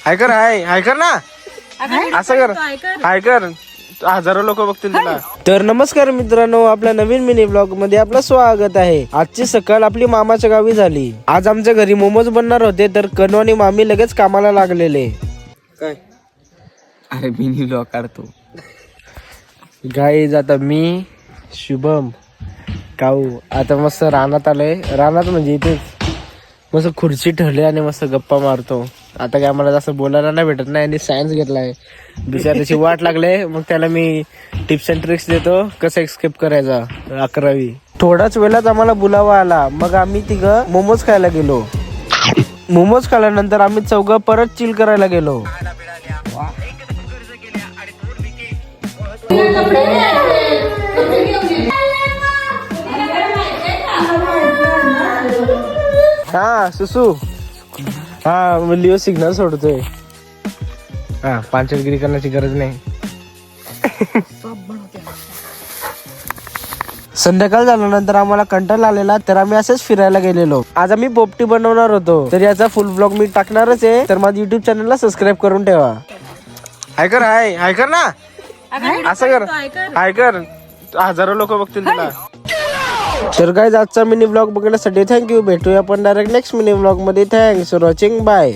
हाय कर हाय कर ना असं कर हाय कर हजारो लोक बघतील तुला. तर नमस्कार मित्रांनो, आपल्या नवीन मिनी ब्लॉग मध्ये आपलं स्वागत आहे. आजची सकाळ आपली मामाच्या गावी झाली. आज आमच्या घरी मोमोज बनणार होते, तर कनू आणि मामी लगेच कामाला लागलेले. काय अरे मिनी ब्लॉग काढतो गाईज आता मी शुभम काऊ आता मस्त रानात आलोय. रानात म्हणजे इथेच मस्त खुर्ची ठेवली आणि मस्त गप्पा मारतो. आता काय मला जास्त बोलायला नाही भेटत नाही आणि सायन्स घेतलाय. बिचाराची वाट लागले, मग त्याला मी टिप्स अँड ट्रिक्स देतो कसं एस्केप करायचा 11वी. थोड्याच वेळात आम्हाला बुलावा आला, मग आम्ही तिघं मोमोज खायला गेलो. मोमोज खाल्ल्यानंतर आम्ही चौघं परत चिल करायला गेलो. हा सुसू हा लिओ सिग्नल सोडतोय. हा पांचटगिरी करण्याची गरज नाही. संध्याकाळ झाल्यानंतर आम्हाला कंटाळा आलेला, तर आम्ही असेच फिरायला गेलेलो. आज आम्ही पोपटी बनवणार होतो, तर याचा फुल ब्लॉग मी टाकणारच आहे. तर माझ्या युट्यूब चॅनलला सबस्क्राईब करून ठेवा. हाय कर हाय कर ना असं कर हाय कर हजारो लोक बघतील तुला. तर गाईज आजचा मिनी ब्लॉग बघण्यासाठी थँक्यू. भेटूया आपण डायरेक्ट नेक्स्ट मिनी ब्लॉग मध्ये. Thanks for watching. बाय.